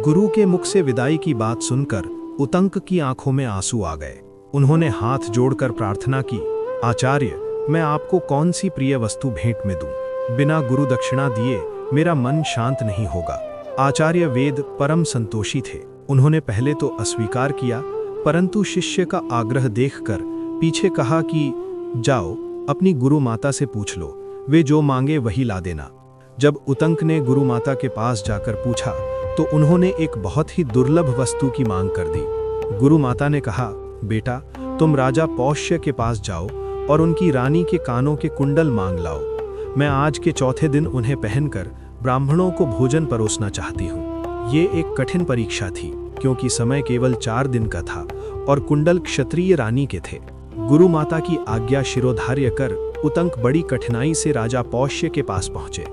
गुरु के मुख से विदाई की बात सुनकर उतंक की आंखों में आंसू आ गए। उन्होंने हाथ जोड़कर प्रार्थना की, आचार्य, मैं आपको कौन सी प्रिय वस्तु भेंट में दूं? बिना गुरु दक्षिणा दिए मेरा मन शांत नहीं होगा। आचार्य वेद परम संतोषी थे। उन्होंने पहले तो अस्वीकार किया, परंतु शिष्य का आग्रह देखकर पीछे कहा कि जाओ, अपनी गुरु माता से पूछ लो, वे जो मांगे वही ला देना। जब उतंक ने गुरु माता के पास जाकर पूछा तो उन्होंने एक बहुत ही दुर्लभ वस्तु की मांग कर दी। गुरु माता ने कहा, बेटा, तुम राजा पौष्य के पास जाओ और उनकी रानी के कानों के कुंडल मांग लाओ। मैं आज के चौथे दिन उन्हें पहनकर ब्राह्मणों को भोजन परोसना चाहती हूँ। ये एक कठिन परीक्षा थी, क्योंकि समय केवल 4 दिन का था और कुंडल क्षत्रिय रानी के थे। गुरु माता की आज्ञा शिरोधार्य कर उतंक बड़ी कठिनाई से राजा पौष्य के पास पहुंचे।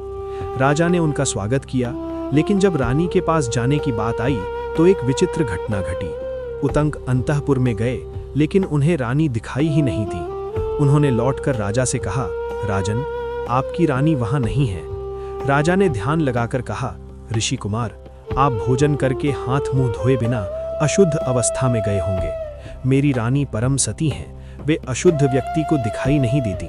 राजा ने उनका स्वागत किया, लेकिन जब रानी के पास जाने की बात आई तो एक विचित्र घटना घटी। उतंक अंतःपुर में गए, लेकिन उन्हें रानी दिखाई ही नहीं दी। उन्होंने लौटकर राजा से कहा, राजन, आपकी रानी वहां नहीं है। राजा ने ध्यान लगाकर कहा, ऋषि कुमार, आप भोजन करके हाथ मुंह धोए बिना अशुद्ध अवस्था में गए होंगे। मेरी रानी परम सती हैं, वे अशुद्ध व्यक्ति को दिखाई नहीं देती।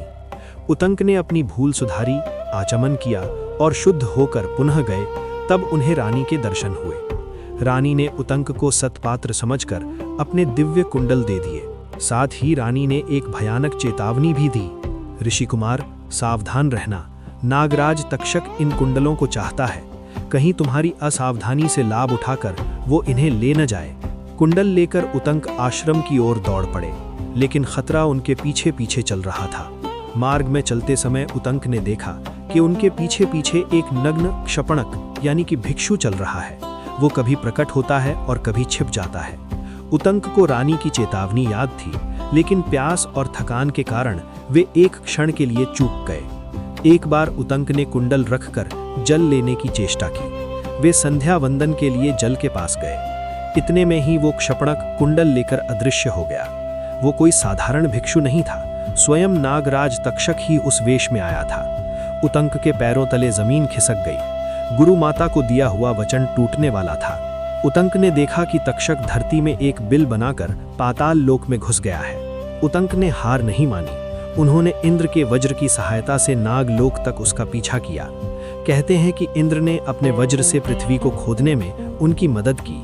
उतंक ने अपनी भूल सुधारी, आचमन किया और शुद्ध होकर पुनः गए। तब उन्हें रानी के दर्शन हुए। रानी ने उतंक को सत्पात्र समझकर अपने दिव्य कुंडल दे दिए। साथ ही रानी ने एक भयानक चेतावनी भी दी, ऋषि कुमार, सावधान रहना, नागराज तक्षक इन कुंडलों को चाहता है। कहीं तुम्हारी असावधानी से लाभ उठाकर वो इन्हें ले न जाए। कुंडल लेकर उतंक आश्रम की ओर दौड़ पड़े, लेकिन खतरा उनके पीछे पीछे चल रहा था। मार्ग में चलते समय उतंक ने देखा कि उनके पीछे पीछे एक नग्न क्षपणक यानी कि भिक्षु चल रहा है। वो कभी प्रकट होता है और कभी छिप जाता है। उतंक को रानी की चेतावनी याद थी, लेकिन प्यास और थकान के कारण वे एक क्षण के लिए चूक गए। एक बार उतंक ने कुंडल रखकर जल लेने की चेष्टा की। वे संध्या वंदन के लिए जल के पास गए। इतने में ही वो क्षपणक कुंडल लेकर अदृश्य हो गया। वो कोई साधारण भिक्षु नहीं था, स्वयं नागराज तक्षक ही उस वेश में आया था। उतंक के पैरों तले जमीन खिसक गई। गुरु माता को दिया हुआ वचन टूटने वाला था। उतंक ने देखा कि तक्षक धरती में एक बिल बनाकर पाताल लोक में घुस गया है। उतंक ने हार नहीं मानी। उन्होंने इंद्र के वज्र की सहायता से नागलोक तक उसका पीछा किया। कहते हैं कि इंद्र ने अपने वज्र से पृथ्वी को खोदने में उनकी मदद की।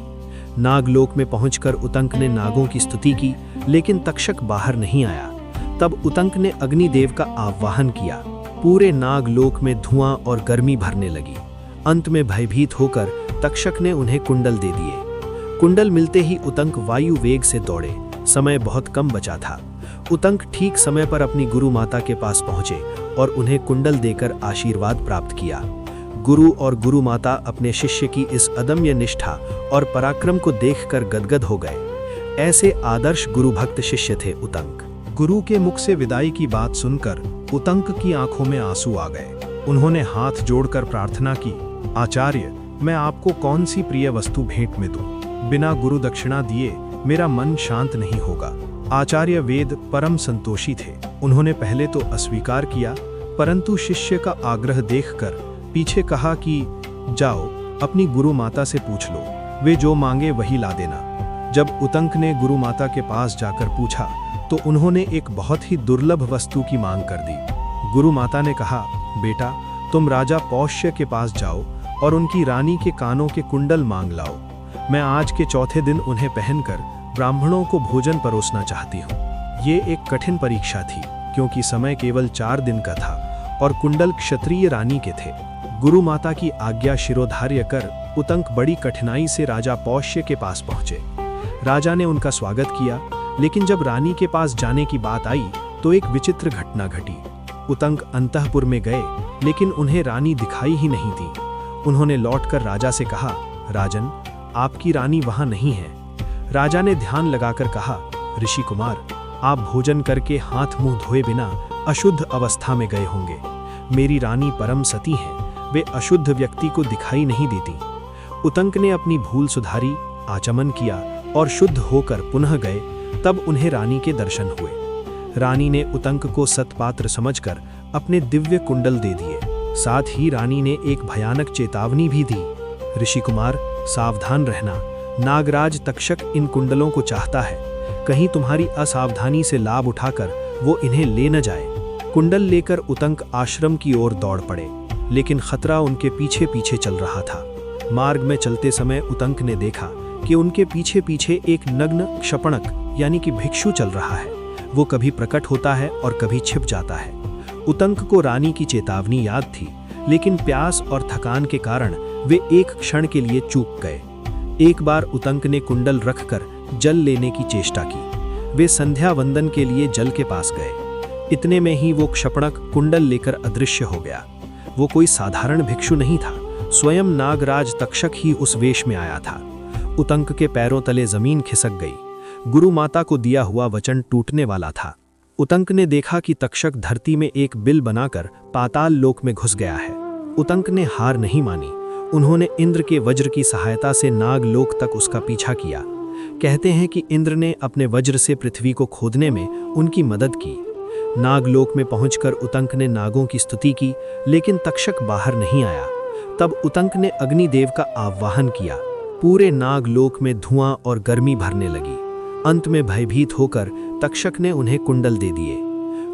नागलोक में पहुंचकर उतंक ने नागों की स्तुति की, लेकिन तक्षक बाहर नहीं आया। तब उतंक ने अग्निदेव का आह्वान किया। पूरे नागलोक में धुआं और गर्मी भरने लगी। अंत में भयभीत होकर तक्षक ने उन्हें कुंडल दे दिए। कुंडल मिलते ही उतंक वायु वेग से दौड़े। समय बहुत कम बचा था। उतंक ठीक समय पर अपनी गुरु माता के पास पहुंचे और उन्हें कुंडल देकर आशीर्वाद प्राप्त किया। गुरु और गुरु माता अपने शिष्य की इस अदम्य निष्ठा और पराक्रम को देखकर गदगद हो गए। ऐसे आदर्श गुरु भक्त शिष्य थे उतंक। गुरु के मुख से विदाई की बात सुनकर उतंक की आंखों में आंसू आ गए। उन्होंने हाथ जोड़कर प्रार्थना की, आचार्य, मैं आपको कौन सी प्रिय वस्तु भेंट में दूं? बिना गुरु दक्षिणा दिए मेरा मन शांत नहीं होगा। आचार्य वेद परम संतोषी थे। उन्होंने पहले तो अस्वीकार किया, परंतु शिष्य का आग्रह देखकर पीछे कहा कि जाओ, अपनी गुरु माता से पूछ लो, वे जो मांगे वही ला देना। जब उतंक ने गुरु माता के पास जाकर पूछा तो उन्होंने एक बहुत ही दुर्लभ वस्तु की मांग कर दी। गुरु माता ने कहा, बेटा, तुम राजा पौष्य के पास जाओ और उनकी रानी के कानों के कुंडल मांग लाओ। मैं आज के चौथे दिन उन्हें पहनकर ब्राह्मणों को भोजन परोसना चाहती हूँ। ये एक कठिन परीक्षा थी, क्योंकि समय केवल 4 दिन का था और कुंडल क्षत्रिय रानी के थे। गुरु माता की आज्ञा शिरोधार्य कर उतंक बड़ी कठिनाई से राजा पौष्य के पास पहुंचे। राजा ने उनका स्वागत किया, लेकिन जब रानी के पास जाने की बात आई तो एक विचित्र घटना घटी। उतंक अंतःपुर में गए, लेकिन उन्हें रानी दिखाई ही नहीं दी। उन्होंने लौटकर राजा से कहा, राजन, आपकी रानी वहां नहीं है। राजा ने ध्यान लगाकर कहा, ऋषि कुमार, आप भोजन करके हाथ मुंह धोए बिना अशुद्ध अवस्था में गए होंगे। मेरी रानी परम सती हैं, वे अशुद्ध व्यक्ति को दिखाई नहीं देती। उतंक ने अपनी भूल सुधारी, आचमन किया और शुद्ध होकर पुनः गए। तब उन्हें रानी के दर्शन हुए। रानी ने उतंक को सत्पात्र समझकर अपने दिव्य कुंडल दे दिए। साथ ही रानी ने एक भयानक चेतावनी भी दी, ऋषि कुमार, सावधान रहना, नागराज तक्षक इन कुंडलों को चाहता है, कहीं तुम्हारी असावधानी से लाभ उठाकर वो इन्हें ले न जाए। कुंडल लेकर उतंक आश्रम की ओर दौड़ पड़े, लेकिन खतरा उनके पीछे पीछे चल रहा था। मार्ग में चलते समय उतंक ने देखा कि उनके पीछे पीछे एक नग्न क्षपणक यानी कि भिक्षु चल रहा है। वो कभी प्रकट होता है और कभी छिप जाता है। उतंक को रानी की चेतावनी याद थी, लेकिन प्यास और थकान के कारण वे एक क्षण के लिए चूक गए। एक बार उतंक ने कुंडल रखकर जल लेने की चेष्टा की। वे संध्या वंदन के लिए जल के पास गए। इतने में ही वो क्षपणक कुंडल लेकर अदृश्य हो गया। वो कोई साधारण भिक्षु नहीं था, स्वयं नागराज तक्षक ही उस वेश में आया था। उतंक के पैरों तले जमीन खिसक गई। गुरु माता को दिया हुआ वचन टूटने वाला था। उतंक ने देखा कि तक्षक धरती में एक बिल बनाकर पाताल लोक में घुस गया है। उतंक ने हार नहीं मानी। उन्होंने इंद्र के वज्र की सहायता से नागलोक तक उसका पीछा किया। कहते हैं कि इंद्र ने अपने वज्र से पृथ्वी को खोदने में उनकी मदद की। नागलोक में पहुंचकर उतंक ने नागों की स्तुति की, लेकिन तक्षक बाहर नहीं आया। तब उतंक ने अग्निदेव का आह्वान किया। पूरे नागलोक में धुआं और गर्मी भरने लगी। अंत में भयभीत होकर तक्षक ने उन्हें कुंडल दे दिए।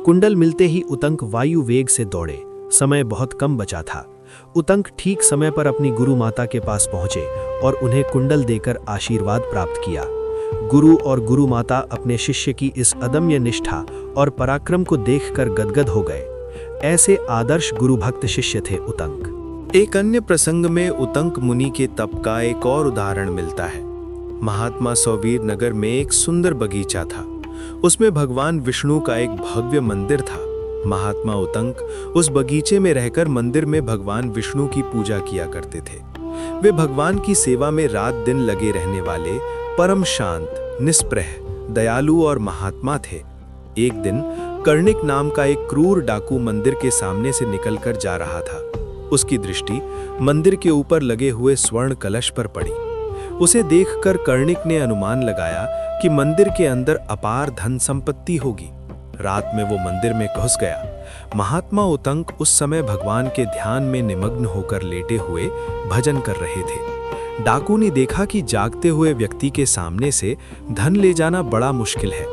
कुंडल मिलते ही उतंक वायु वेग से दौड़े। समय बहुत कम बचा था। उतंक ठीक समय पर अपनी गुरु माता के पास पहुंचे और उन्हें कुंडल देकर आशीर्वाद प्राप्त किया। गुरु और गुरु माता अपने शिष्य की इस अदम्य निष्ठा और पराक्रम को देखकर गदगद हो गए। ऐसे आदर्श गुरु भक्त शिष्य थे उतंक। एक अन्य प्रसंग में उतंक मुनि के तप का एक और उदाहरण मिलता है। महात्मा सौवीर नगर में एक सुंदर बगीचा था। उसमें भगवान विष्णु का एक भव्य मंदिर था। महात्मा उतंक उस बगीचे में रहकर मंदिर में भगवान विष्णु की पूजा किया करते थे। वे भगवान की सेवा में रात दिन लगे रहने वाले परम शांत, निष्प्रह, दयालु और महात्मा थे। एक दिन कर्णिक नाम का एक क्रूर डाकू मंदिर के सामने से निकलकर जा रहा था। उसकी दृष्टि मंदिर के ऊपर लगे हुए स्वर्ण कलश पर पड़ी। उसे देखकर कर्णिक ने अनुमान लगाया कि मंदिर के अंदर अपार धन संपत्ति होगी। रात में वो मंदिर में घुस गया। महात्मा उतंक उस समय भगवान के ध्यान में निमग्न होकर लेटे हुए भजन कर रहे थे। डाकू ने देखा कि जागते हुए व्यक्ति के सामने से धन ले जाना बड़ा मुश्किल है।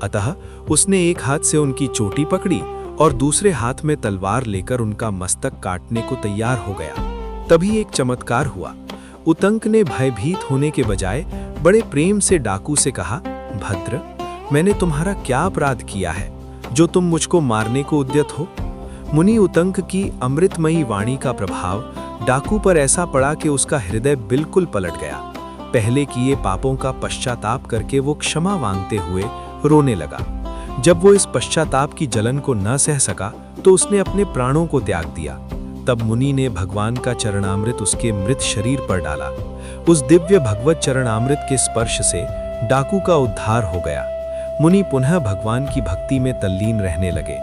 अतः उसने एक हाथ से उनकी चोटी पकड़ी और दूसरे हाथ में तलवार लेकर उनका मस्तक काटने को तैयार हो गया। तभी एक चमत्कार हुआ। उतंक ने भयभीत होने के बजाय बड़े प्रेम से डाकू से कहा, भद्र, मैंने तुम्हारा क्या अपराध किया है जो तुम मुझको मारने को उद्यत हो? मुनि उतंक की अमृतमयी वाणी का प्रभाव डाकू पर ऐसा पड़ा कि उसका हृदय बिल्कुल पलट गया। पहले किए पापों का पश्चाताप करके वो क्षमा मांगते हुए रोने लगा। जब वो इस पश्चाताप की जलन को न सह सका तो उसने अपने प्राणों को त्याग दिया। तब मुनि ने भगवान का चरणामृत उसके मृत शरीर पर डाला। उस दिव्य भगवत चरणामृत के स्पर्श से डाकू का उद्धार हो गया। मुनि पुनः भगवान की भक्ति में तल्लीन रहने लगे।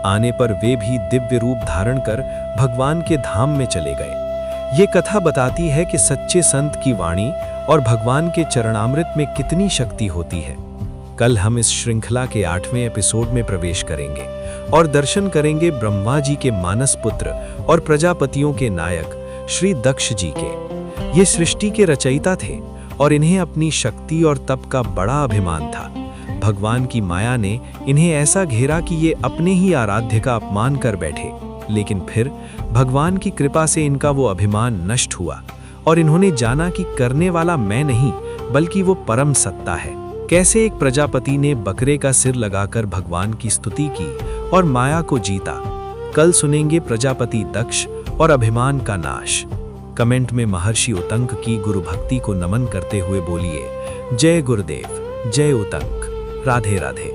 आने पर वे भी दिव्य रूप धारण कर भगवान के धाम में चले गए। ये कथा बताती है कि सच्चे संत की वाणी और भगवान के चरणामृत में कितनी शक्ति होती है। कल हम इस श्रृंखला के 8वें एपिसोड में प्रवेश करेंगे और दर्शन करेंगे ब्रह्मा जी के मानस पुत्र और प्रजापतियों के नायक श्री दक्ष जी के। ये सृष्टि के रचयिता थे और इन्हें अपनी शक्ति और तप का बड़ा अभिमान था। भगवान की माया ने इन्हें ऐसा घेरा कि ये अपने ही आराध्य का अपमान कर बैठे, लेकिन फिर भगवान की कृपा से इनका वो अभिमान नष्ट हुआ और इन्होंने जाना कि करने वाला मैं नहीं बल्कि वो परम सत्ता है। कैसे एक प्रजापति ने बकरे का सिर लगाकर भगवान की स्तुति की और माया को जीता। कल सुनेंगे प्रजापति दक्ष और अभिमान का नाश। कमेंट में महर्षि उतंक की गुरु भक्ति को नमन करते हुए बोलिए, जय गुरुदेव, जय उतंक, राधे राधे।